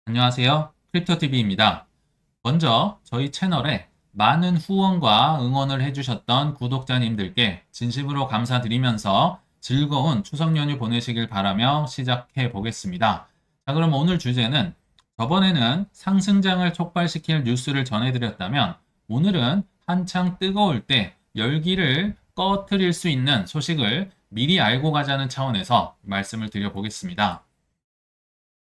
안녕하세요. 크립토TV입니다. 먼저 저희 채널에 많은 후원과 응원을 해주셨던 구독자님들께 진심으로 감사드리면서 즐거운 추석 연휴 보내시길 바라며 시작해 보겠습니다. 자, 그럼 오늘 주제는 저번에는 상승장을 촉발시킬 뉴스를 전해드렸다면 오늘은 한창 뜨거울 때 열기를 꺼트릴 수 있는 소식을 미리 알고 가자는 차원에서 말씀을 드려보겠습니다.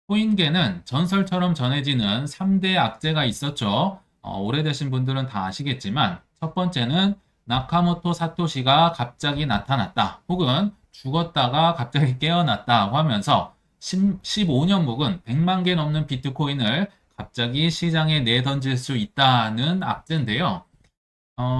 코인계는 전설처럼 전해지는 3대 악재가 있었죠. 오래되신 분들은 다 아시겠지만 첫 번째는 나카모토 사토시가 갑자기 나타났다. 혹은 죽었다가 갑자기 깨어났다고 하면서 15년 묵은 100만 개 넘는 비트코인을 갑자기 시장에 내던질 수 있다는 악재인데요.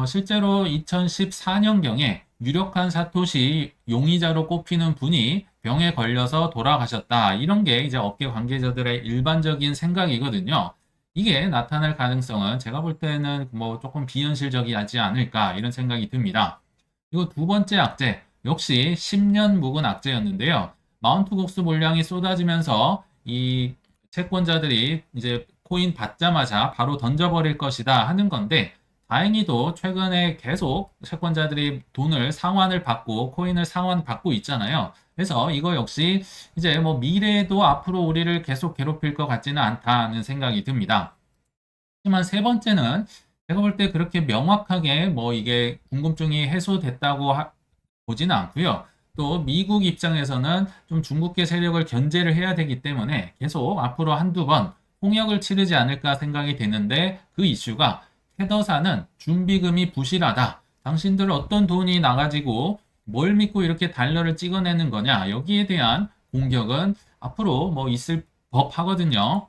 실제로 2014년경에 유력한 사토시 용의자로 꼽히는 분이 병에 걸려서 돌아가셨다. 이런 게 이제 업계 관계자들의 일반적인 생각이거든요. 이게 나타날 가능성은 제가 볼 때는 뭐 조금 비현실적이지 않을까 이런 생각이 듭니다. 그리고 두 번째 악재, 역시 10년 묵은 악재였는데요. 마운트 곡수 물량이 쏟아지면서 이 채권자들이 이제 코인 받자마자 바로 던져버릴 것이다 하는 건데 다행히도 최근에 계속 채권자들이 돈을 상환을 받고 코인을 상환받고 있잖아요. 그래서 이거 역시 이제 뭐 미래에도 앞으로 우리를 계속 괴롭힐 것 같지는 않다는 생각이 듭니다. 하지만 세 번째는 제가 볼 때 그렇게 명확하게 뭐 이게 궁금증이 해소됐다고 보지는 않고요. 또 미국 입장에서는 좀 중국계 세력을 견제를 해야 되기 때문에 계속 앞으로 한두 번 홍역을 치르지 않을까 생각이 되는데 그 이슈가 테더사는 준비금이 부실하다. 당신들 어떤 돈이 나가지고 뭘 믿고 이렇게 달러를 찍어내는 거냐. 여기에 대한 공격은 앞으로 뭐 있을 법하거든요.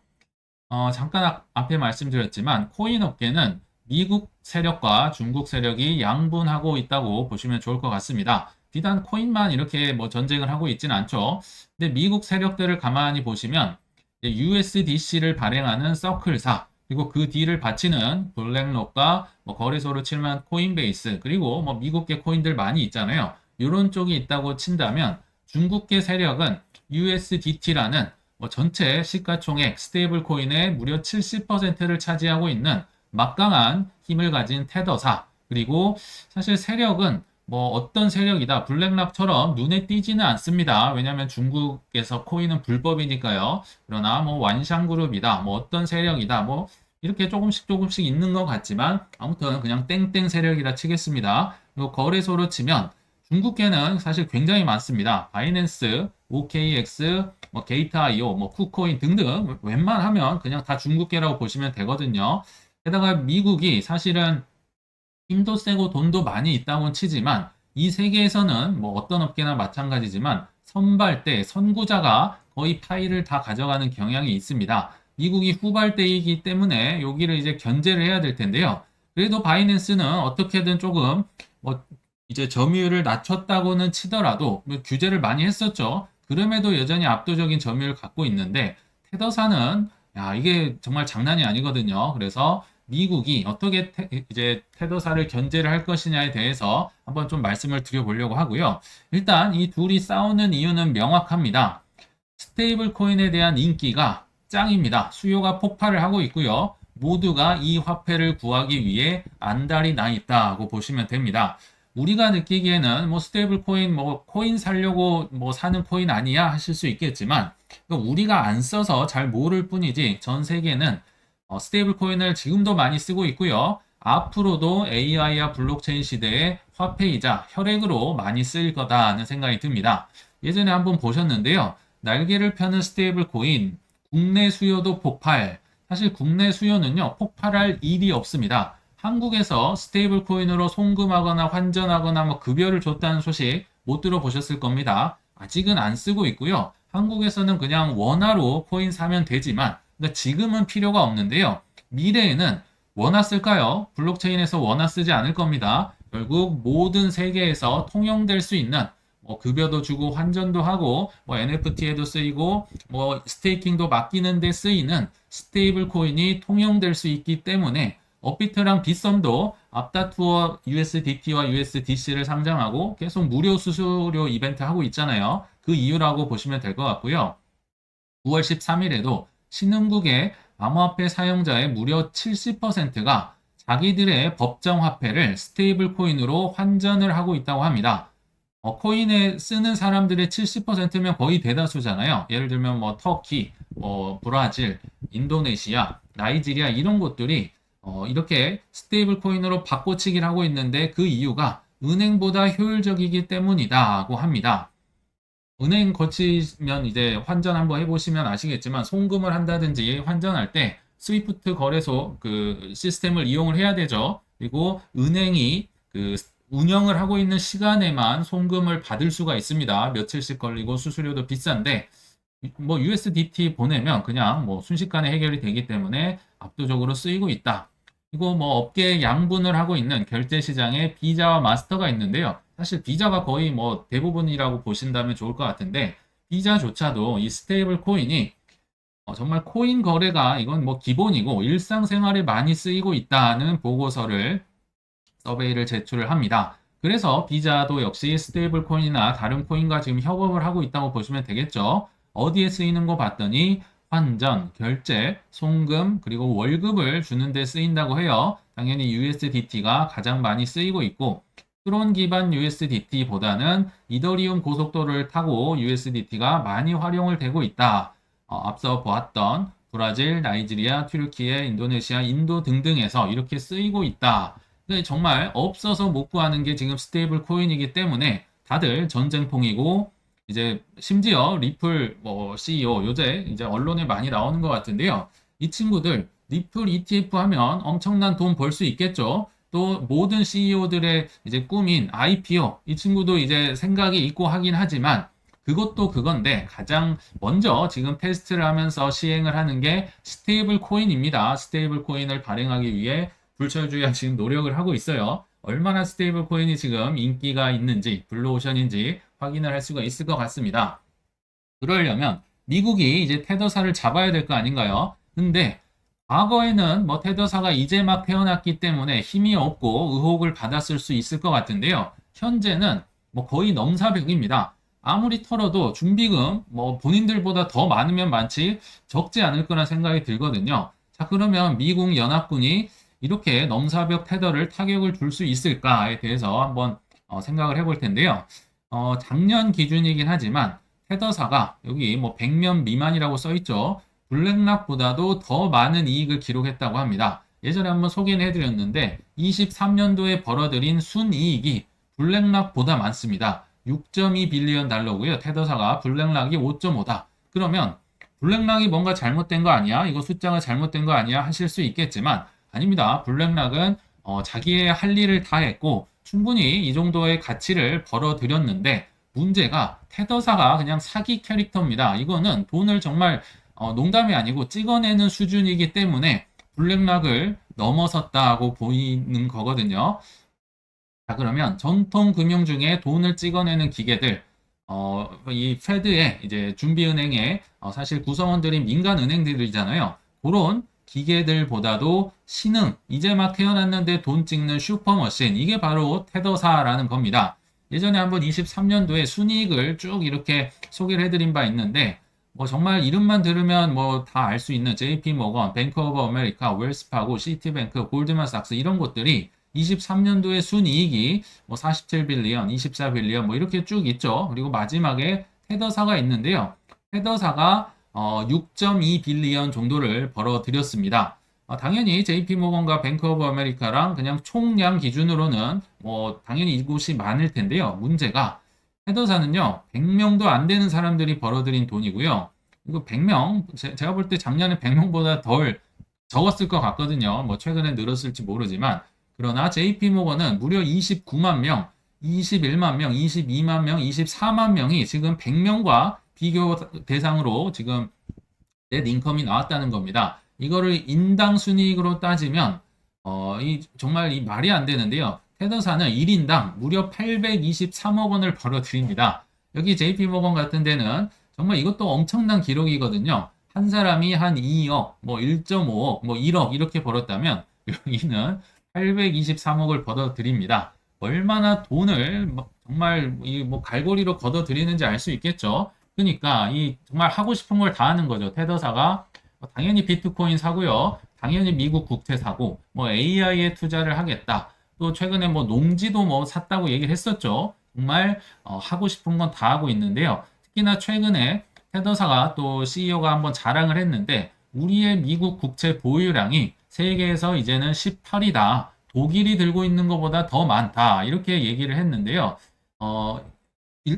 잠깐 앞에 말씀드렸지만 코인 업계는 미국 세력과 중국 세력이 양분하고 있다고 보시면 좋을 것 같습니다. 비단 코인만 이렇게 뭐 전쟁을 하고 있지는 않죠. 근데 미국 세력들을 가만히 보시면 USDC를 발행하는 서클사, 그리고 그 뒤를 바치는 블랙록과 뭐 거래소로 치면 코인베이스, 그리고 뭐 미국계 코인들 많이 있잖아요. 이런 쪽이 있다고 친다면 중국계 세력은 USDT라는 뭐 전체 시가총액 스테이블 코인의 무려 70%를 차지하고 있는 막강한 힘을 가진 테더사, 그리고 사실 세력은 뭐 어떤 세력이다 블랙락처럼 눈에 띄지는 않습니다. 왜냐하면 중국에서 코인은 불법이니까요. 그러나 뭐 완샹그룹이다 뭐 어떤 세력이다 뭐 이렇게 조금씩 조금씩 있는 것 같지만 아무튼 그냥 땡땡 세력이라 치겠습니다. 그리고 거래소로 치면 중국계는 사실 굉장히 많습니다. 바이낸스, OKX, 뭐 게이트.io, 뭐 쿠코인 등등 웬만하면 그냥 다 중국계라고 보시면 되거든요. 게다가 미국이 사실은 힘도 세고 돈도 많이 있다고 치지만 이 세계에서는 뭐 어떤 업계나 마찬가지지만 선발대, 선구자가 거의 파이를 다 가져가는 경향이 있습니다. 미국이 후발대이기 때문에 여기를 이제 견제를 해야 될 텐데요. 그래도 바이낸스는 어떻게든 조금 뭐 이제 점유율을 낮췄다고는 치더라도 뭐 규제를 많이 했었죠. 그럼에도 여전히 압도적인 점유율을 갖고 있는데 테더사는 야, 이게 정말 장난이 아니거든요. 그래서 미국이 어떻게 이제 테더사를 견제를 할 것이냐에 대해서 한번 좀 말씀을 드려보려고 하고요. 일단 이 둘이 싸우는 이유는 명확합니다. 스테이블 코인에 대한 인기가 짱입니다. 수요가 폭발을 하고 있고요. 모두가 이 화폐를 구하기 위해 안달이 나 있다고 보시면 됩니다. 우리가 느끼기에는 뭐 스테이블 코인 뭐 코인 사려고 뭐 사는 코인 아니야 하실 수 있겠지만 우리가 안 써서 잘 모를 뿐이지 전 세계는 스테이블 코인을 지금도 많이 쓰고 있고요. 앞으로도 AI와 블록체인 시대의 화폐이자 혈액으로 많이 쓰일 거다는 생각이 듭니다. 예전에 한번 보셨는데요. 날개를 펴는 스테이블 코인, 국내 수요도 폭발. 사실 국내 수요는요, 폭발할 일이 없습니다. 한국에서 스테이블 코인으로 송금하거나 환전하거나 뭐 급여를 줬다는 소식 못 들어보셨을 겁니다. 아직은 안 쓰고 있고요. 한국에서는 그냥 원화로 코인 사면 되지만 그러니까 지금은 필요가 없는데요. 미래에는 원화 쓸까요? 블록체인에서 원화 쓰지 않을 겁니다. 결국 모든 세계에서 통용될 수 있는 뭐 급여도 주고 환전도 하고 뭐 NFT에도 쓰이고 뭐 스테이킹도 맡기는 데 쓰이는 스테이블 코인이 통용될 수 있기 때문에 업비트랑 빗썸도 앞다투어 USDT와 USDC를 상장하고 계속 무료 수수료 이벤트 하고 있잖아요. 그 이유라고 보시면 될 것 같고요. 9월 13일에도 신흥국의 암호화폐 사용자의 무려 70%가 자기들의 법정 화폐를 스테이블 코인으로 환전을 하고 있다고 합니다. 코인에 쓰는 사람들의 70%면 거의 대다수잖아요. 예를 들면 뭐 터키, 브라질, 인도네시아, 나이지리아 이런 곳들이 이렇게 스테이블 코인으로 바꿔치기를 하고 있는데 그 이유가 은행보다 효율적이기 때문이다고 합니다. 은행 거치면 이제 환전 한번 해보시면 아시겠지만 송금을 한다든지 환전할 때 스위프트 거래소 그 시스템을 이용을 해야 되죠. 그리고 은행이 그 운영을 하고 있는 시간에만 송금을 받을 수가 있습니다. 며칠씩 걸리고 수수료도 비싼데 뭐 USDT 보내면 그냥 뭐 순식간에 해결이 되기 때문에 압도적으로 쓰이고 있다. 그리고 뭐 업계 양분을 하고 있는 결제 시장에 비자와 마스터가 있는데요. 사실 비자가 거의 뭐 대부분이라고 보신다면 좋을 것 같은데 비자조차도 이 스테이블 코인이 정말 코인 거래가 이건 뭐 기본이고 일상생활에 많이 쓰이고 있다는 보고서를 서베이를 제출을 합니다. 그래서 비자도 역시 스테이블 코인이나 다른 코인과 지금 협업을 하고 있다고 보시면 되겠죠. 어디에 쓰이는 거 봤더니 환전, 결제, 송금, 그리고 월급을 주는 데 쓰인다고 해요. 당연히 USDT가 가장 많이 쓰이고 있고 트론 기반 USDT보다는 이더리움 고속도로를 타고 USDT가 많이 활용을 되고 있다. 앞서 보았던 브라질, 나이지리아, 튀르키예, 인도네시아, 인도 등등에서 이렇게 쓰이고 있다. 근데 정말 없어서 못 구하는 게 지금 스테이블 코인이기 때문에 다들 전쟁통이고 이제 심지어 리플 CEO 요새 이제 언론에 많이 나오는 것 같은데요. 이 친구들 리플 ETF 하면 엄청난 돈 벌 수 있겠죠. 또 모든 CEO들의 이제 꿈인 IPO 이 친구도 이제 생각이 있고 하긴 하지만 그것도 그건데 가장 먼저 지금 테스트를 하면서 시행을 하는 게 스테이블 코인입니다. 스테이블 코인을 발행하기 위해 불철주야 지금 노력을 하고 있어요. 얼마나 스테이블 코인이 지금 인기가 있는지 블루오션인지 확인을 할 수가 있을 것 같습니다. 그러려면 미국이 이제 테더사를 잡아야 될 거 아닌가요? 근데 과거에는 뭐 테더사가 이제 막 태어났기 때문에 힘이 없고 의혹을 받았을 수 있을 것 같은데요. 현재는 뭐 거의 넘사벽입니다. 아무리 털어도 준비금 뭐 본인들보다 더 많으면 많지 적지 않을 거란 생각이 들거든요. 자, 그러면 미국 연합군이 이렇게 넘사벽 테더를 타격을 줄 수 있을까에 대해서 한번 생각을 해볼 텐데요. 작년 기준이긴 하지만 테더사가 여기 뭐 100명 미만이라고 써 있죠. 블랙락보다도 더 많은 이익을 기록했다고 합니다. 예전에 한번 소개를 해드렸는데 23년도에 벌어들인 순이익이 블랙락보다 많습니다. 6.2 빌리언 달러고요. 테더사가 블랙락이 5.5다. 그러면 블랙락이 뭔가 잘못된 거 아니야? 이거 숫자가 잘못된 거 아니야? 하실 수 있겠지만 아닙니다. 블랙락은 자기의 할 일을 다 했고 충분히 이 정도의 가치를 벌어들였는데 문제가 테더사가 그냥 사기 캐릭터입니다. 이거는 돈을 정말 농담이 아니고 찍어내는 수준이기 때문에 블랙락을 넘어섰다고 보이는 거거든요. 자, 그러면 전통 금융 중에 돈을 찍어내는 기계들, 이 페드의 이제 준비은행의 사실 구성원들이 민간 은행들이잖아요. 그런 기계들보다도 신흥, 이제 막 태어났는데 돈 찍는 슈퍼머신, 이게 바로 테더사라는 겁니다. 예전에 한번 23년도에 순이익을 쭉 이렇게 소개를 해드린 바 있는데, 뭐 정말 이름만 들으면 뭐 다 알 수 있는 JP 모건, 뱅크 오브 아메리카, 웰스파고, 시티뱅크, 골드만삭스 이런 곳들이 23년도에 순이익이 뭐 47빌리언, 24빌리언 뭐 이렇게 쭉 있죠. 그리고 마지막에 테더사가 있는데요. 테더사가 6.2 빌리언 정도를 벌어들였습니다. 당연히 JP모건과 뱅크 오브 아메리카랑 그냥 총량 기준으로는 뭐 당연히 이곳이 많을 텐데요. 문제가 테더사는요. 100명도 안 되는 사람들이 벌어들인 돈이고요. 이거 100명, 제가 볼 때 작년에 100명보다 덜 적었을 것 같거든요. 뭐 최근에 늘었을지 모르지만 그러나 JP모건은 무려 29만 명, 21만 명, 22만 명, 24만 명이 지금 100명과 비교 대상으로 지금 넷 인컴이 나왔다는 겁니다. 이거를 인당 순이익으로 따지면 정말 이 말이 안 되는데요. 테더사는 1인당 무려 823억 원을 벌어들입니다. 여기 JP모건 같은 데는 정말 이것도 엄청난 기록이거든요. 한 사람이 한 2억, 뭐 1.5억, 뭐 1억 이렇게 벌었다면 여기는 823억을 걷어들입니다. 얼마나 돈을 정말 뭐 갈고리로 걷어들이는지 알 수 있겠죠. 그러니까 이 정말 하고 싶은 걸 다 하는 거죠. 테더사가 당연히 비트코인 사고요. 당연히 미국 국채 사고, 뭐 AI에 투자를 하겠다. 또 최근에 뭐 농지도 뭐 샀다고 얘기를 했었죠. 정말 하고 싶은 건 다 하고 있는데요. 특히나 최근에 테더사가 또 CEO가 한번 자랑을 했는데 우리의 미국 국채 보유량이 세계에서 이제는 18위다. 독일이 들고 있는 것보다 더 많다. 이렇게 얘기를 했는데요. 어,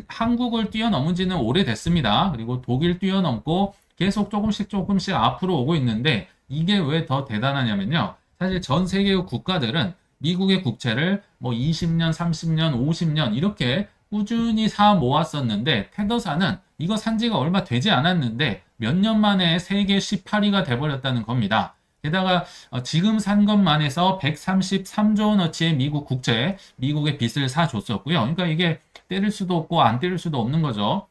한국을 뛰어넘은 지는 오래됐습니다. 그리고 독일 뛰어넘고 계속 조금씩 앞으로 오고 있는데 이게 왜 더 대단하냐면요. 사실 전 세계의 국가들은 미국의 국채를 뭐 20년, 30년, 50년 이렇게 꾸준히 사 모았었는데 테더사는 이거 산 지가 얼마 되지 않았는데 몇 년 만에 세계 18위가 돼버렸다는 겁니다. 게다가 지금 산 것만 해서 133조 원어치의 미국 국채, 미국의 빚을 사줬었고요. 그러니까 이게 때릴 수도 없고 안 때릴 수도 없는 거죠.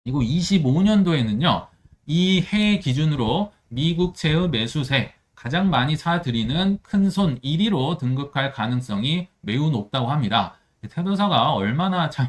그리고 25년도에는요, 이 해 기준으로 미국채의 매수세 가장 많이 사들이는 큰손 1위로 등극할 가능성이 매우 높다고 합니다. 테더사가 얼마나 참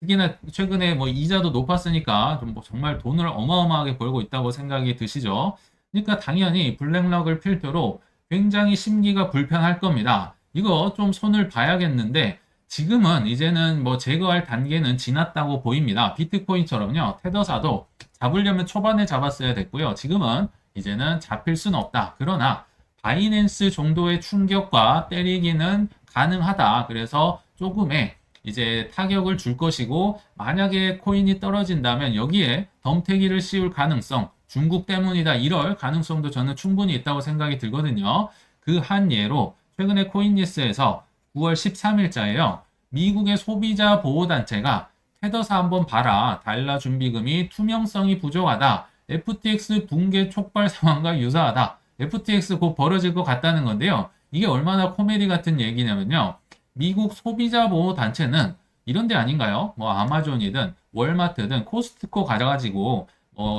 특히나 최근에 뭐 이자도 높았으니까 좀뭐 정말 돈을 어마어마하게 벌고 있다고 생각이 드시죠? 그러니까 당연히 블랙락을 필두로 굉장히 심기가 불편할 겁니다. 이거 좀 손을 봐야겠는데 지금은 이제는 뭐 제거할 단계는 지났다고 보입니다. 비트코인처럼요. 테더사도 잡으려면 초반에 잡았어야 됐고요. 지금은 이제는 잡힐 수는 없다. 그러나 바이낸스 정도의 충격과 때리기는 가능하다. 그래서 조금의 이제 타격을 줄 것이고 만약에 코인이 떨어진다면 여기에 덤태기를 씌울 가능성 중국 때문이다 이럴 가능성도 저는 충분히 있다고 생각이 들거든요. 그 한 예로 최근에 코인니스에서 9월 13일자에요. 미국의 소비자 보호단체가 테더사 한번 봐라. 달러 준비금이 투명성이 부족하다. FTX 붕괴 촉발 상황과 유사하다. FTX 곧 벌어질 것 같다는 건데요. 이게 얼마나 코미디 같은 얘기냐면요. 미국 소비자 보호 단체는 이런 데 아닌가요? 뭐 아마존이든 월마트든 코스트코 가져가지고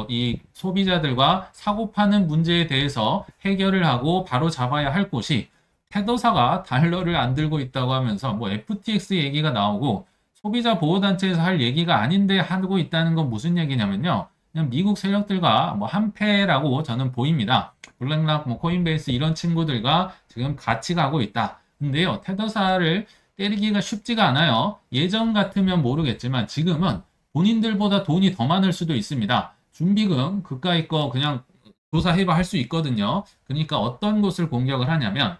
이 소비자들과 사고 파는 문제에 대해서 해결을 하고 바로 잡아야 할 곳이 테더사가 달러를 안 들고 있다고 하면서 뭐 FTX 얘기가 나오고 소비자 보호 단체에서 할 얘기가 아닌데 하고 있다는 건 무슨 얘기냐면요. 그냥 미국 세력들과 뭐 한패라고 저는 보입니다. 블랙락, 뭐 코인베이스 이런 친구들과 지금 같이 가고 있다. 근데요, 테더사를 때리기가 쉽지가 않아요. 예전 같으면 모르겠지만 지금은 본인들보다 돈이 더 많을 수도 있습니다. 준비금 그까이 거 그냥 조사해봐 할 수 있거든요. 그러니까 어떤 곳을 공격을 하냐면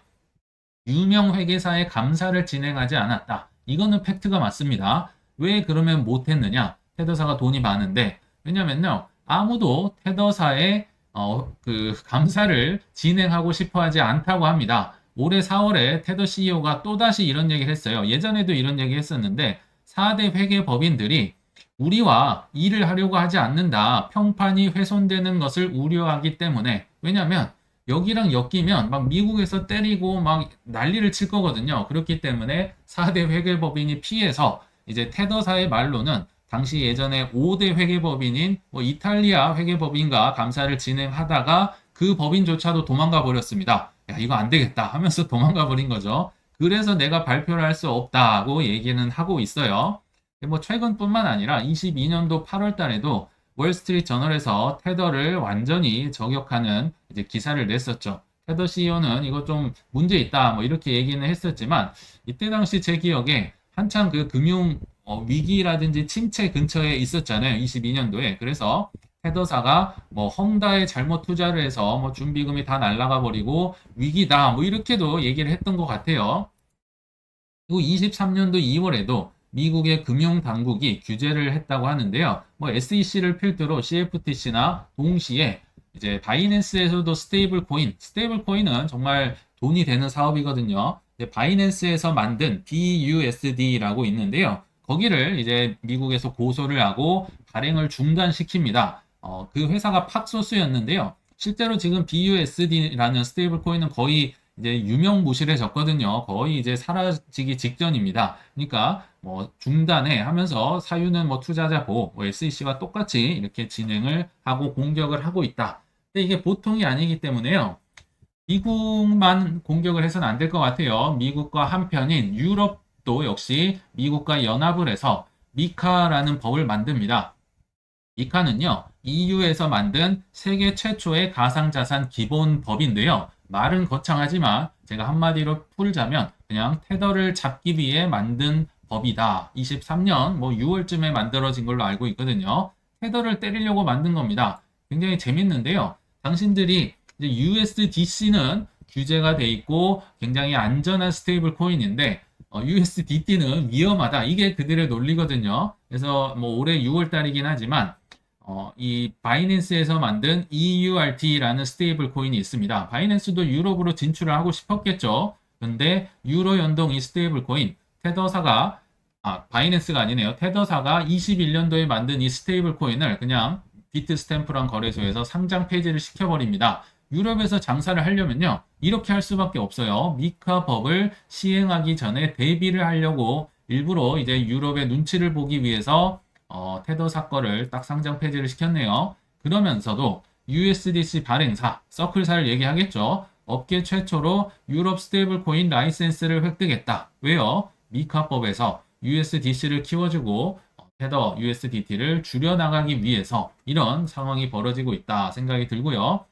유명 회계사의 감사를 진행하지 않았다. 이거는 팩트가 맞습니다. 왜 그러면 못했느냐? 테더사가 돈이 많은데 왜냐면요 아무도 테더사의 그 감사를 진행하고 싶어하지 않다고 합니다. 올해 4월에 테더 CEO가 또다시 이런 얘기를 했어요. 예전에도 이런 얘기 했었는데 4대 회계 법인들이 우리와 일을 하려고 하지 않는다. 평판이 훼손되는 것을 우려하기 때문에. 왜냐하면 여기랑 엮이면 막 미국에서 때리고 막 난리를 칠 거거든요. 그렇기 때문에 4대 회계법인이 피해서 이제 테더사의 말로는 당시 예전에 5대 회계법인인 뭐 이탈리아 회계법인과 감사를 진행하다가 그 법인조차도 도망가 버렸습니다. 야, 이거 안 되겠다 하면서 도망가 버린 거죠. 그래서 내가 발표를 할 수 없다고 얘기는 하고 있어요. 뭐 최근뿐만 아니라 22년도 8월 달에도 월스트리트 저널에서 테더를 완전히 저격하는 이제 기사를 냈었죠. 테더 CEO는 이거 좀 문제 있다 뭐 이렇게 얘기는 했었지만 이때 당시 제 기억에 한창 그 금융 위기라든지 침체 근처에 있었잖아요. 22년도에. 그래서 테더사가 뭐 헝다에 잘못 투자를 해서 뭐 준비금이 다 날아가 버리고 위기다 뭐 이렇게도 얘기를 했던 것 같아요. 그리고 23년도 2월에도 미국의 금융 당국이 규제를 했다고 하는데요. 뭐 SEC를 필두로 CFTC나 동시에 이제 바이낸스에서도 스테이블 코인은 정말 돈이 되는 사업이거든요. 바이낸스에서 만든 BUSD라고 있는데요. 거기를 이제 미국에서 고소를 하고 발행을 중단시킵니다. 그 회사가 팍소스였는데요. 실제로 지금 BUSD라는 스테이블 코인은 거의 이제 유명무실해졌거든요. 거의 이제 사라지기 직전입니다. 그러니까 뭐 중단해 하면서 사유는 뭐 투자자 보호, 뭐 SEC와 똑같이 이렇게 진행을 하고 공격을 하고 있다. 근데 이게 보통이 아니기 때문에요. 미국만 공격을 해서는 안 될 것 같아요. 미국과 한편인 유럽도 역시 미국과 연합을 해서 미카라는 법을 만듭니다. 미카는요, EU에서 만든 세계 최초의 가상자산 기본법인데요. 말은 거창하지만 제가 한마디로 풀자면 그냥 테더를 잡기 위해 만든 법이다. 23년 6월쯤에 만들어진 걸로 알고 있거든요. 테더를 때리려고 만든 겁니다. 굉장히 재밌는데요. 당신들이 이제 USDC는 규제가 돼 있고 굉장히 안전한 스테이블 코인인데 USDT는 위험하다. 이게 그들의 논리거든요. 그래서 올해 6월 달이긴 하지만 이 바이낸스에서 만든 EURT라는 스테이블 코인이 있습니다. 바이낸스도 유럽으로 진출을 하고 싶었겠죠. 근데 유로 연동 이 스테이블 코인 테더사가 바이낸스가 아니네요. 테더사가 21년도에 만든 이 스테이블 코인을 그냥 비트 스탬프란 거래소에서 상장 폐지를 시켜버립니다. 유럽에서 장사를 하려면요. 이렇게 할 수밖에 없어요. 미카 법을 시행하기 전에 대비를 하려고 일부러 이제 유럽의 눈치를 보기 위해서 테더사 거를 딱 상장 폐지를 시켰네요. 그러면서도 USDC 발행사, 서클사를 얘기하겠죠. 업계 최초로 유럽 스테이블 코인 라이센스를 획득했다. 왜요? 미카법에서 USDC를 키워주고 테더 USDT를 줄여나가기 위해서 이런 상황이 벌어지고 있다 생각이 들고요.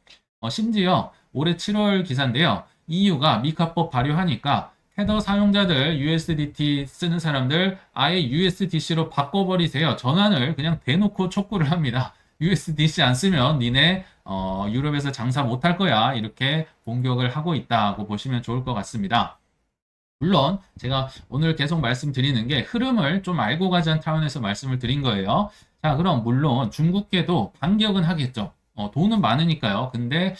심지어 올해 7월 기사인데요. EU가 미카법 발효하니까 테더 사용자들 USDT 쓰는 사람들 아예 USDC로 바꿔버리세요. 전환을 그냥 대놓고 촉구를 합니다. USDC 안 쓰면 니네 유럽에서 장사 못할 거야. 이렇게 공격을 하고 있다고 보시면 좋을 것 같습니다. 물론 제가 오늘 계속 말씀드리는 게 흐름을 좀 알고 가자는 차원에서 말씀을 드린 거예요. 자, 그럼 물론 중국계도 반격은 하겠죠. 돈은 많으니까요. 근데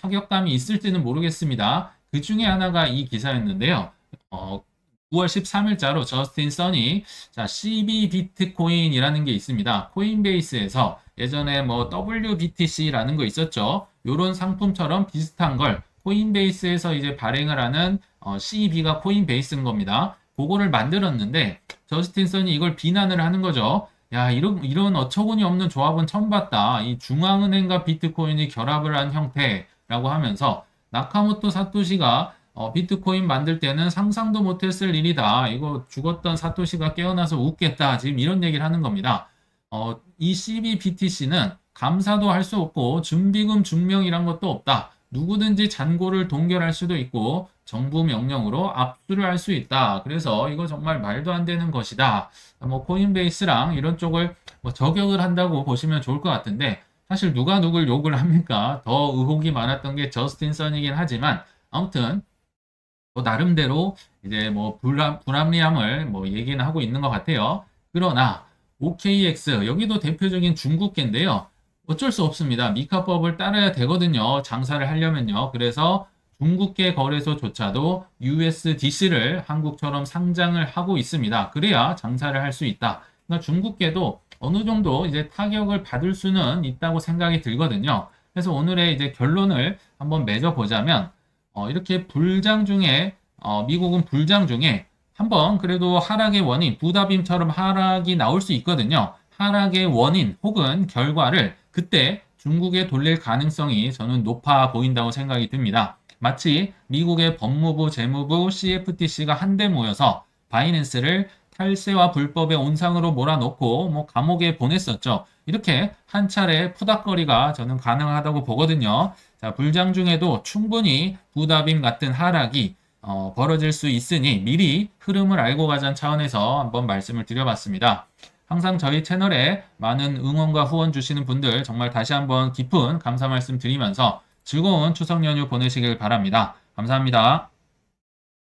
타격감이 있을지는 모르겠습니다. 그 중에 하나가 이 기사였는데요. 9월 13일자로 저스틴 선이 자, CB 비트코인이라는 게 있습니다. 코인베이스에서 예전에 WBTC라는 거 있었죠. 요런 상품처럼 비슷한 걸 코인베이스에서 이제 발행을 하는 CB가 코인베이스인 겁니다. 그거를 만들었는데 저스틴 선이 이걸 비난을 하는 거죠. 야, 이런 어처구니 없는 조합은 처음 봤다. 이 중앙은행과 비트코인이 결합을 한 형태라고 하면서 나카모토 사토시가 비트코인 만들 때는 상상도 못했을 일이다. 이거 죽었던 사토시가 깨어나서 웃겠다. 지금 이런 얘기를 하는 겁니다. 이 CBBTC는 감사도 할 수 없고 준비금 증명이란 것도 없다. 누구든지 잔고를 동결할 수도 있고 정부 명령으로 압수를 할 수 있다. 그래서 이거 정말 말도 안 되는 것이다. 코인베이스랑 이런 쪽을 저격을 한다고 보시면 좋을 것 같은데 사실 누가 누굴 욕을 합니까? 더 의혹이 많았던 게 저스틴 선이긴 하지만 아무튼 나름대로 이제 불합리함을 얘기는 하고 있는 것 같아요. 그러나 OKX 여기도 대표적인 중국계인데요. 어쩔 수 없습니다. 미카법을 따라야 되거든요. 장사를 하려면요. 그래서 중국계 거래소조차도 USDC를 한국처럼 상장을 하고 있습니다. 그래야 장사를 할 수 있다. 그러니까 중국계도 어느 정도 이제 타격을 받을 수는 있다고 생각이 들거든요. 그래서 오늘의 이제 결론을 한번 맺어보자면 이렇게 불장 중에 미국은 불장 중에 한번 그래도 하락의 원인, 부다빔처럼 하락이 나올 수 있거든요. 하락의 원인 혹은 결과를 그때 중국에 돌릴 가능성이 저는 높아 보인다고 생각이 듭니다. 마치 미국의 법무부, 재무부, CFTC가 한데 모여서 바이낸스를 탈세와 불법의 온상으로 몰아넣고 감옥에 보냈었죠. 이렇게 한 차례 푸닥거리가 저는 가능하다고 보거든요. 자, 불장 중에도 충분히 부다빔 같은 하락이 벌어질 수 있으니 미리 흐름을 알고 가자는 차원에서 한번 말씀을 드려봤습니다. 항상 저희 채널에 많은 응원과 후원 주시는 분들 정말 다시 한번 깊은 감사 말씀 드리면서 즐거운 추석 연휴 보내시길 바랍니다. 감사합니다.